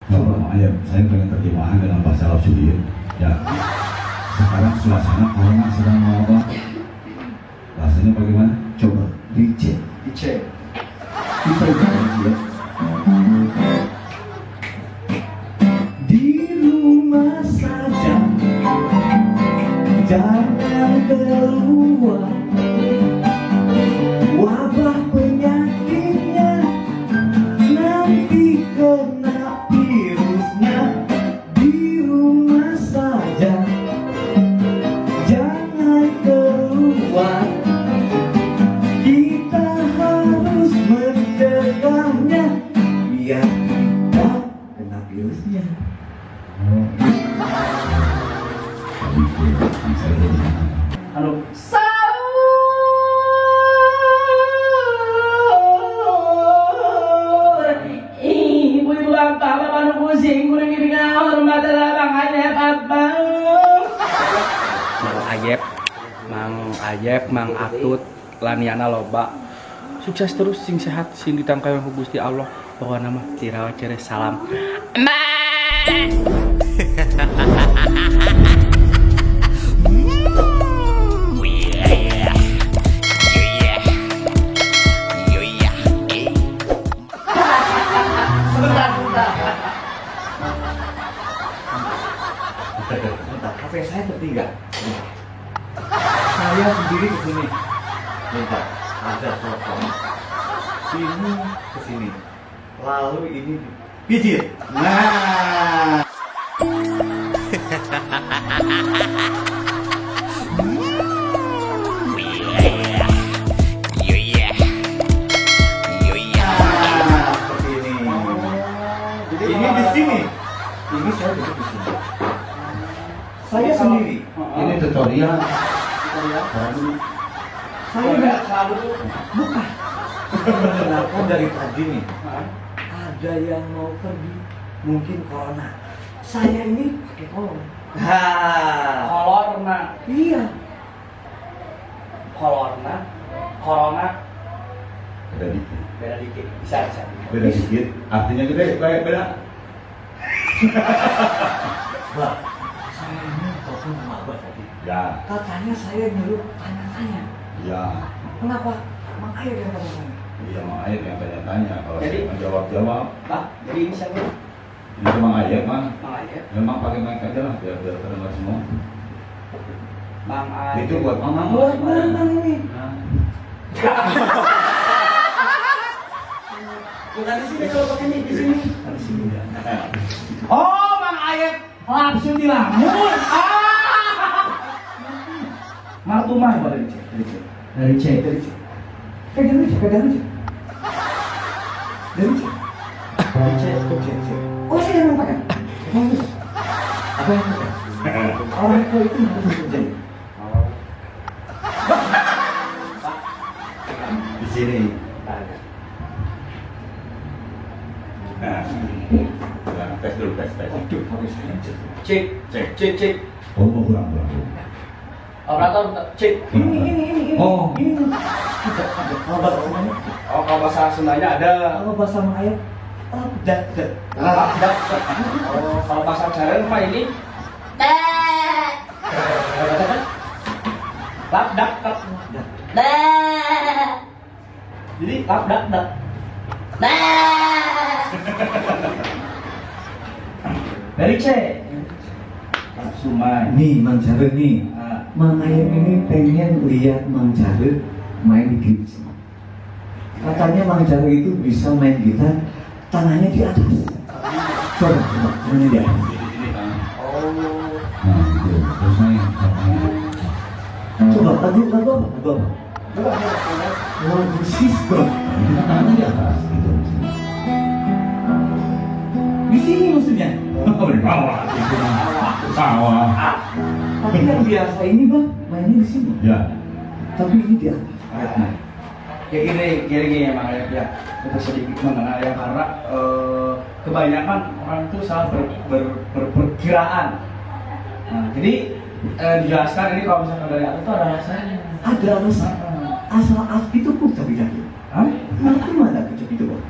Coba ya, saya pengen terjemahan dalam bahasa Arab Sudir. Ya, sekarang suasana corona sedang mewabah. Bahasanya bagaimana? Coba dicek. Kita ya. Di rumah saja, jangan keluar. Wabah penyakitnya nanti kena virusnya. Di rumah saja, jangan keluar. Kita harus mencegahnya biar tidak kena virusnya. Halo. Ibu-ibu bapak bapak pusing kurang ini hormat adalah Mang Ayep, Mang Atut, Laniana loba. Sukses terus, sing sehat, sing ditangkap ku Gusti Allah. Bahwa nama tirawat ceres salam. HP saya tertinggal. Saya sendiri ke sini. Bentar, ada telepon. Sini ke sini. Lalu ini pijit. Nah. Ini di sini. Ini saya duduk di sini. Saya sendiri. Ini tutorial. Saya nggak selalu bukan. Kenapa dari tadi nih? Ada yang mau pergi, mungkin corona. Saya ini pakai kolor. Kolorna. Iya. Corona. Beda dikit. Beda dikit. Bisa. Beda dikit. Artinya gede, kayak beda. Bah, saya ini telepon sama Abah tadi. Ya. Katanya saya nyuruh tanya-tanya. Ya. Kenapa? Mang Ayep yang tanya-tanya. Iya, Mang Ayep yang tanya-tanya. Kalau Jadi, saya menjawab-jawab. Pak, jadi ini siapa? Itu Mang Ayep, Mang. Mang Ayep. Memang pakai mic aja lah, biar terdengar semua. Mang Ayep. Itu buat Mama. Buat Mama ini. Bukan di sini kalau pakai mic di sini. Di sini ya. Oh, Mang Ayep langsung dilamun. Martumah dari C. Pegang aja. Dari C. Oh, saya yang pakai. Apa yang pakai? Orang itu harus menjadi. Di sini. Nah, tes dulu, tes. Aduh, habis cek. Oh, mau kurang. Operator cek. Ini. Oh. Ini. Kalau bahasa Sundanya? Oh, kalau bahasa Sundanya ada. Kalau bahasa Melayu, dak. Oh, kalau bahasa Jawa mah ini. Lap dak. Jadi lap dak. Dari C. Sumai. Nih, Mang Jarud nih. Mang Ayep ini pengen lihat Mang Jarud main di gips. Katanya Mang Jarud itu bisa main gitar, tangannya di atas. Coba, tangannya di atas. Oh. Nah, gitu. Terus main. Coba, lagu apa? Lagu Cisco. Tangannya di atas, gitu. Di sini maksudnya? Di bawah. Sawah. Tapi yang biasa ini Bang, mainnya di sini. Ya. Tapi ini di atas. Ya gini ya Mang Ayep ya. Untuk sedikit mengenal ya karena kebanyakan orang itu salah berperkiraan. Nah, jadi dijelaskan ini kalau misalkan dari aku itu ada alasannya. Ada alasan. Asal itu pun tapi yakin. Hah? Nanti mana kecep itu Bang?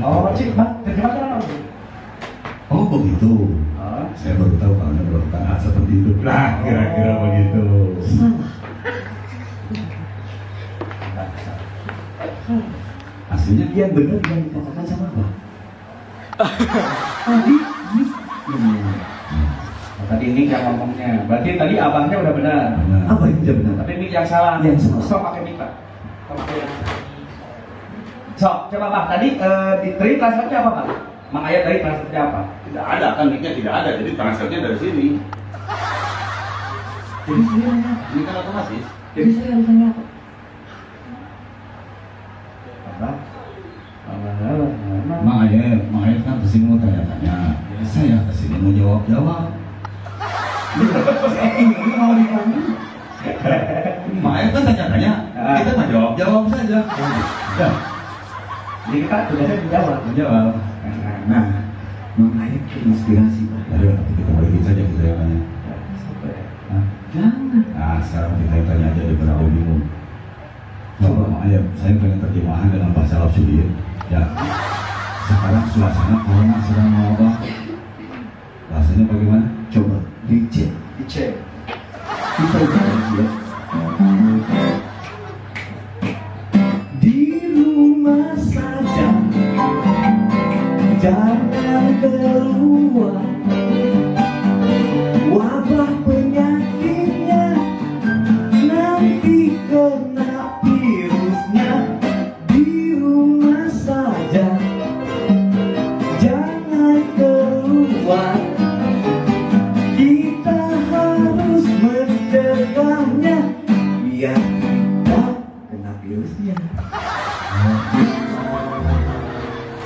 Oh, cik, bang, terjemahkan apa? Oh begitu. Saya baru tahu kalau Anda melakukan hal seperti itu. Nah, kira-kira begitu. Aslinya Yang benar yang dikatakan sama Abah. Tadi Tadi Mik yang ngomongnya. Berarti tadi abangnya udah benar. benar. apa yang tidak benar? Tapi Mik yang salah. Yang salah. Stop pakai Mik, Pak. Stop pakai yang. Sok, coba Pak. Tadi di tadi translate-nya apa, Pak? Mang Ayat tadi translate-nya apa? Tidak ada kan, mic-nya tidak ada, jadi transfernya dari sini. Jadi saya nanya apa? Ini kan otomatis. Jadi saya harus nanya apa? Apa? Mang Ayat kan kesini mau tanya-tanya. Saya kesini mau jawab-jawab. Ini mau ditanya. Mang Ayat kan tanya-tanya, kita mah jawab-jawab saja. Ya, Jadi kita tugasnya menjawab. menjawab. Nah, makanya terinspirasi Pak. Ayo, kita balikin saja kita yang tanya. Hah? Jangan. Nah, sekarang kita tanya aja di berapa bingung. Coba Mang Ayat, saya pengen terjemahan dengan bahasa Arab Saudi. Ya, sekarang suasana corona sedang mewabah. Bahasanya bagaimana? Coba dicek. Dicek. Kita lihat ya. Di rumah saja, jangan keluar. Wabah penyakitnya nanti kena virusnya. Di rumah saja, jangan keluar. Kita harus mencegahnya biar tidak kena virusnya.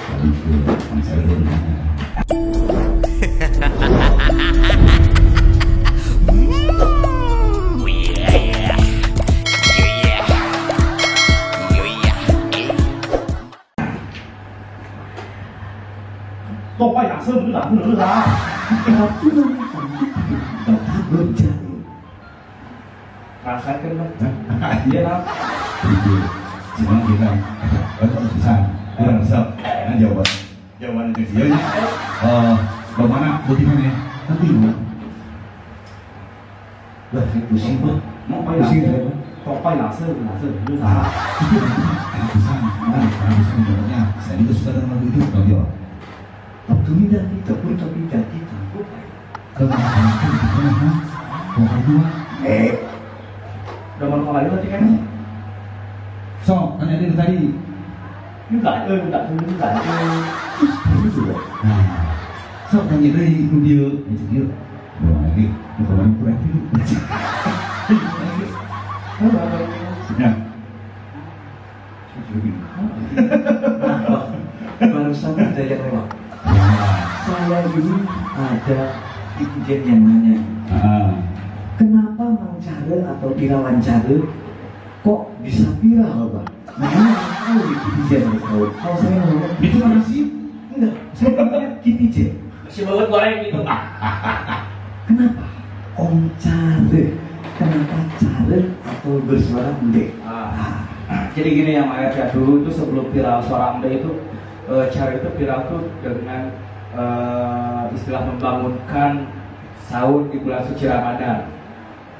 Tadi itu, Mang saya dulu nanya. Kok Pak yang sebelum tak benar lah. Tapi memang Bapak belum jadi. Rasakan Pak. Iya lah. Itu, sekarang kita, harus bisa. Kurang resep. Nah, jawaban itu dia. Bagaimana? Bagaimana? Nanti lu. Lah, saya pusing Pak. Mau Pak Pusing yang saya Pak. Kok Pak yang sebelum Ah, itu enak bisa. Nah, karena bisa menjawabnya. Saya juga suka dengan lagu itu. Kau jawab. Waktu ini dan kita pun tapi jadi takut. Kalau kamu itu gimana? Ha? Kau kedua. Udah mau lagi tadi kan? So, tanya dia tadi. Như vậy ơi, như vậy ơi, như vậy ơi. Terus juga. Nah, so tanya dari lu dia, itu dia. Bawa lagi, lu kemarin kurang tidur. Ya. Nah, barusan ada yang lewat. Saya ini ada netizen yang nanya, kenapa Mang Care atau Pirawan Care kok bisa viral Pak? Nah ini yang tahu di netizen yang tahu. Kalau saya ngomong Itu mana sih? enggak, saya bilangnya netizen. Si banget goreng gitu. Kenapa? Om Care, kenapa Care atau bersuara Mde? Jadi gini yang Ayat ya, dulu itu sebelum viral suara Mde itu cara itu viral tuh dengan istilah membangunkan sahur di bulan suci Ramadan.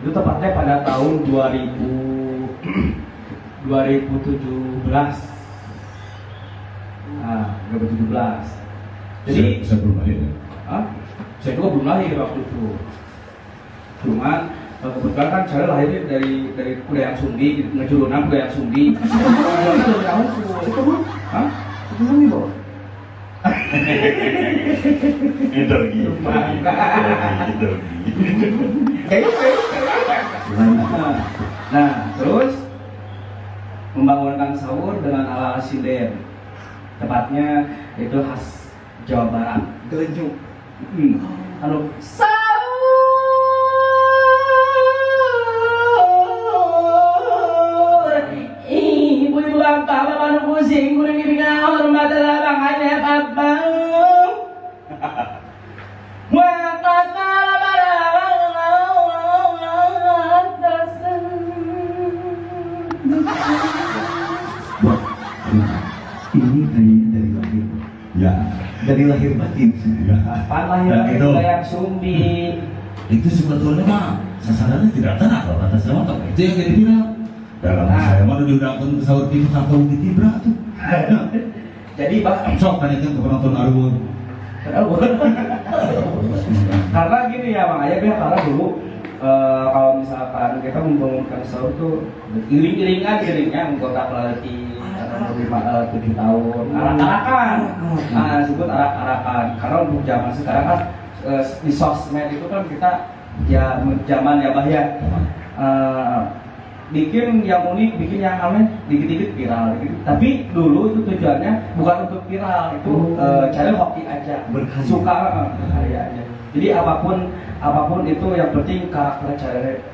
Itu tepatnya pada tahun 2017. Nah, 2017. Jadi Saya belum lahir ya. saya juga belum lahir waktu itu. Cuman kebetulan kan cara lahirnya dari kuda yang Sumbi, ngejurunan kuda yang Sumbi. Itu dari tahun Ketemu? Hah? Ketemu nih Bos? Energi. Nah, terus membangunkan sahur dengan ala sinden. Tepatnya itu khas Jawa Barat. Gelenyuk. Anu sahur. Ibu-ibu bapak bapak pusing, kuring gini ngawur mata labang hanya abang. Wakas malam pada Ini kayaknya dari lahir. Ya, Dari lahir batin. ya. Pan lahir Dan itu, kayak sumbi. itu sebetulnya mah sasarannya tidak tenang kalau kata saya mah itu yang jadi viral. Dalam saya mah diundangkan ke sahur TV kakak di Tibra tuh. Jadi Sok kan itu ke penonton Arwun. karena gini ya Bang Ayah, karena dulu kalau misalkan kita membangunkan sahur tuh iring-iringnya menggoda pelatih 7 tahun arak-arakan, nah disebut arak-arakan karena untuk zaman sekarang kan di sosmed itu kan kita ya zaman ya bahaya bikin yang unik, bikin yang aneh, dikit-dikit viral gitu. Tapi dulu itu tujuannya bukan untuk viral, itu cari hoki aja, Berkarya. suka berkarya aja. Jadi apapun itu yang penting karakter cara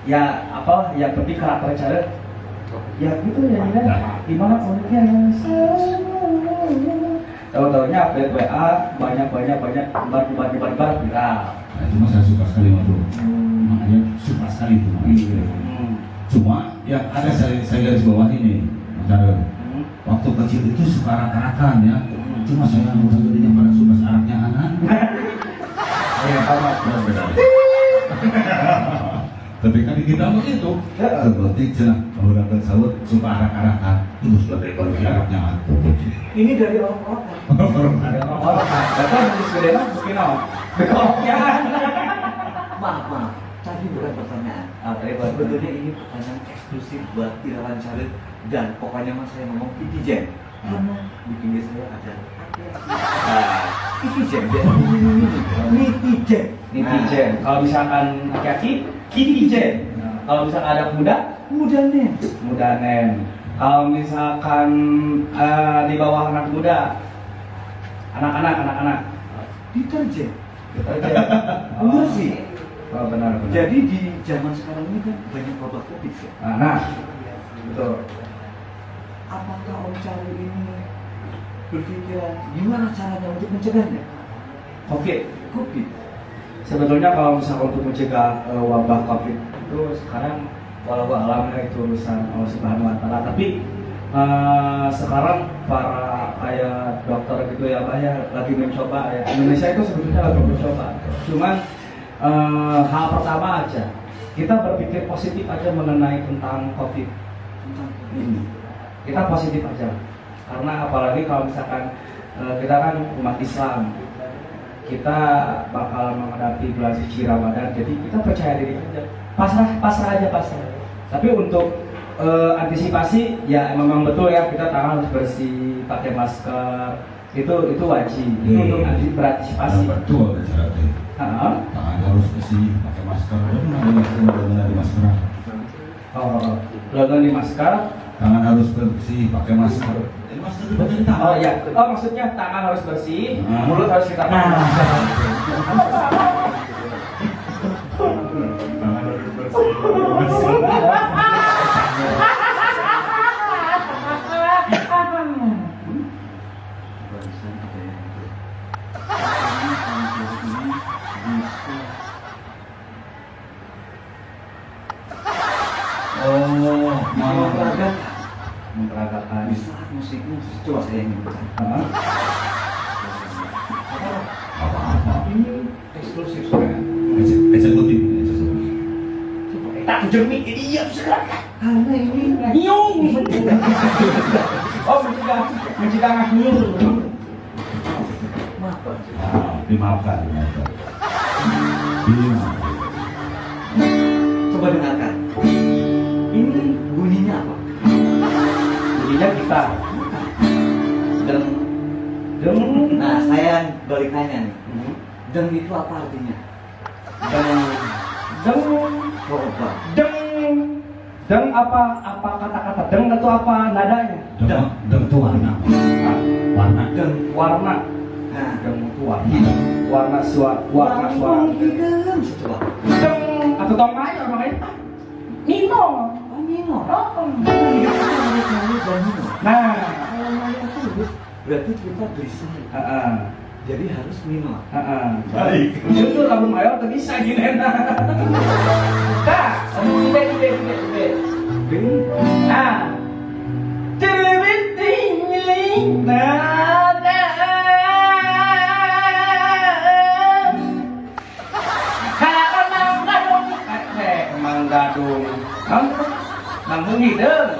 ya apa yang penting karakter cara ya gitu ya gimana uniknya tahu-taunya update WA banyak nyebar viral. Nah, itu mah saya suka sekali mah tuh. Makanya suka sekali tuh. Cuma yang ada saya garis bawah ini, Mas waktu kecil itu suka arak-arakan ya. Cuma saya udah gedenya pada suka araknya anak. Ya sama. Tapi kan di kita mah itu, berarti cenah menggunakan sahur suka arak-arakan. Itu sudah dari araknya anak. Ini dari orang-orang. Ada orang-orang, datang dari sepeda mungkin apa? Bekoloknya. Maaf. Tadi bukan pertanyaan. Sebetulnya ini pertanyaan eksklusif buat Irawan Syarif dan pokoknya mas saya ngomong Itijen karena di pinggir saya ada Itijen. Netizen. Kalau misalkan aki-aki, kitijen. Kalau misalkan ada muda nen. Kalau misalkan di bawah anak muda, anak-anak. Deterjen. Benar sih. Oh, benar. Jadi di zaman sekarang ini kan banyak wabah Covid ya. Nah, betul. Apakah Om Cari ini berpikiran gimana caranya untuk mencegahnya? Covid. Sebetulnya Sebetulnya kalau misalkan untuk mencegah wabah Covid itu sekarang walau alamnya itu urusan Allah Subhanahu Wa Taala. Tapi sekarang para kayak dokter gitu ya, Mbak ya, lagi mencoba ya. Indonesia itu sebetulnya lagi mencoba. Cuman hal pertama aja, kita berpikir positif aja mengenai tentang COVID ini. Kita positif aja, karena apalagi kalau misalkan kita kan umat Islam, kita bakal menghadapi bulan suci Ramadan, jadi kita percaya diri aja, pasrah aja. Tapi untuk antisipasi ya memang betul ya, kita tangan harus bersih, pakai masker, itu wajib. Itu untuk berantisipasi. Betul syaratnya. Tangan harus bersih, pakai masker. Benar di masker. Logo di masker. Tangan harus bersih, pakai masker. Masker itu pakai tangan. Oh ya, maksudnya tangan harus bersih, mulut harus kita pakai masker. Tangan harus bersih. Memperagakan di saat musiknya coba saya ingin Apa-apa. ini eksklusif soalnya. Eksekutif. tak jernih ini ya sekarang Karena ini nyung. Oh mencegah nyung. maaf Pak. Dimaafkan. Coba dengarkan. Ini bunyinya apa? Bunyinya kita. Deng. Deng. Nah, saya balik tanya nih. Deng itu apa artinya? Deng. Coba. Deng apa kata-kata deng itu apa nadanya? Deng itu warna. Warna. Deng. Warna. Nah, Deng itu warna suara. Deng. Coba. Deng atau tong aja makanya. Nino. Oh, Nino. Oh. Nah, Nah. kalau Maya terus berarti kita bisa. Jadi harus Nino. Baik. Itu lagu mayor tadi bisa gini nah. Ide. Bing. Nah. Ceriting Emang gadung, nanggung hidung.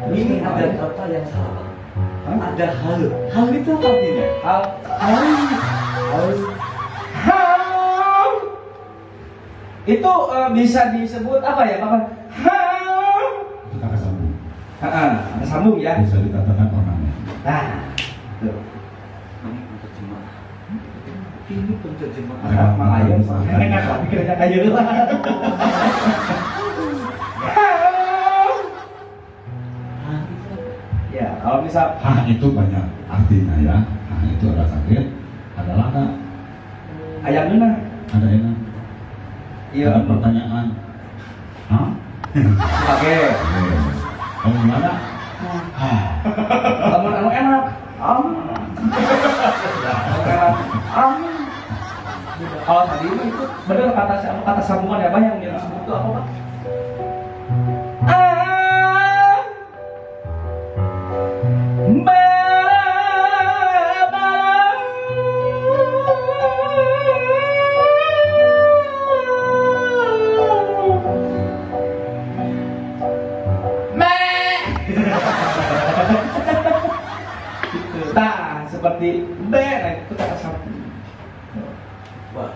Ini ada kata yang salah. Ada hal. Hal itu apa artinya? Hal. Itu bisa disebut apa ya, Pak? Itu kata sambung. Ada sambung ya. Bisa dikatakan ornamen. Nah, tuh. Ini penerjemah. Makanya saya pikirnya kayak gitu. Ya, kalau misal Hah itu banyak artinya ya. Hah itu ada sakit, ada laka, ayam mana? ada enak, Iya. ada pertanyaan. Hah? Oke. Kamu gimana? Hah. Kamu anu enak. Enak. Kalau tadi itu benar kata sambungan ya, Pak, yang disebut itu apa, Pak? Nah, seperti B, nah itu kata sambung. Wah,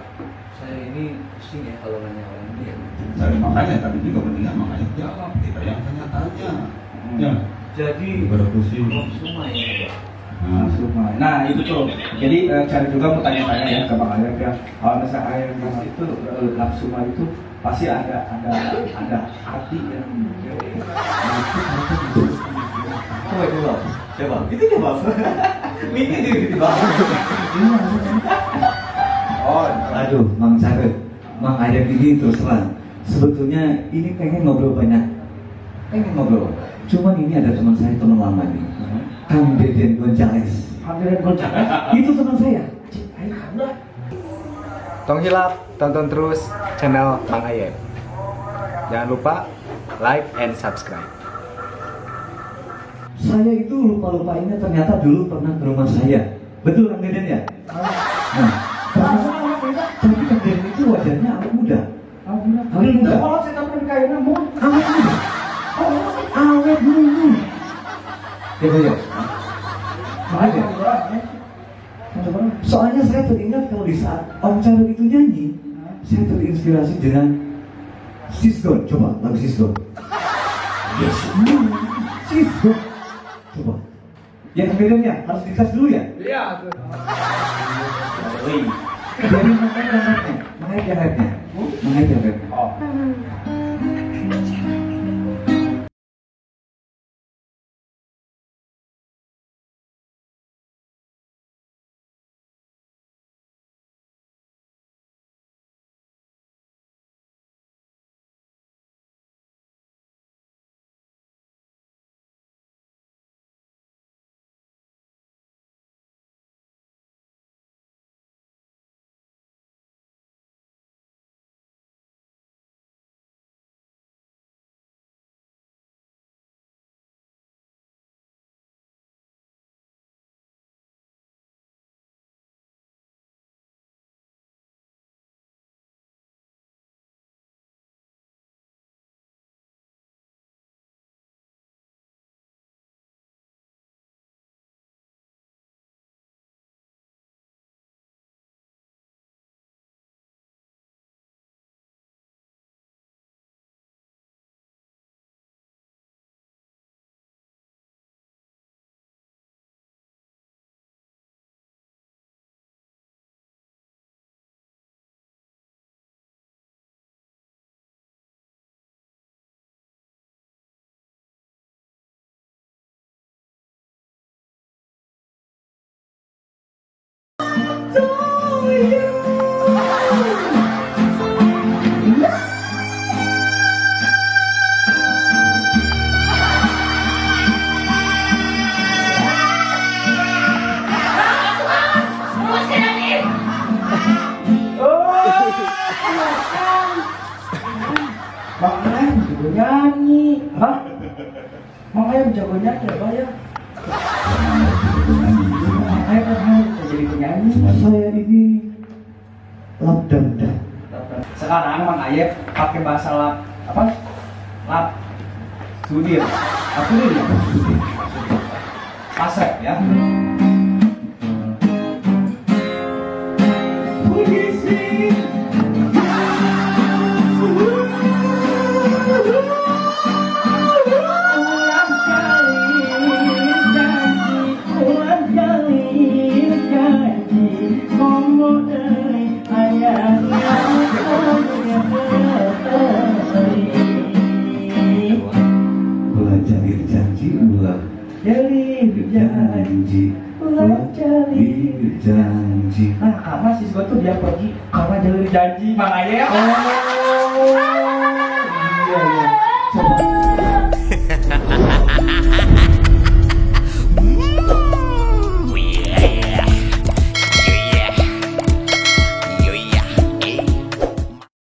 saya ini pusing ya kalau nanya orang ini ya. Saya makanya tadi juga mendingan makanya jawab kita yang tanya-tanya. Ya. Jadi Daripada pusing. semua ya, Pak. Nah itu tuh, jadi cari juga mau tanya-tanya ya ke Bang Ayep ya. Kalau misalnya air mas itu nafsuma itu pasti ada arti ya. Coba, itu coba. Mikir gitu, Bang. Oh, Aduh, Mang Caret, Mang Ayep ini terus terang. Sebetulnya ini pengen ngobrol banyak, Cuman ini ada teman saya, teman lama nih, Kang Deden Gonzales. Hamilin Gonzaga. Itu teman saya. Tong hilap, tonton terus channel Mang Ayep. Jangan lupa like and subscribe. Saya itu lupa-lupainnya ternyata dulu pernah ke rumah saya. Betul Kang Deden ya? Nah, tapi Kang Deden itu wajahnya awet muda. Awet muda. Kalau saya tahu kayak namun Awet muda. Awet muda. Ya. Makanya. Soalnya saya teringat kalau di saat Om Charles itu nyanyi, saya terinspirasi dengan Sisgon. Coba lagu Sisgon. Yes. Sisgon. Coba. Yang bedanya harus dikas dulu ya. Iya. Biarin makanya yang rapnya. Oh. Bang Ayam jago nyanyi. Hah? Bang Ayam jago nyanyi apa ya? Bang Ayam kan harus jadi penyanyi. Saya ini lap dangdang. Sekarang Bang Ayep pakai bahasa lap apa? Lap Sudir. Lap Sudir ya? Pasrek ya. Ulah jalir janji, ulah Jalir janji, ulah jalir janji. Nah, karena si Siswa tuh dia pergi karena jalur janji Bang Ayep. Oh, iya iya. Coba.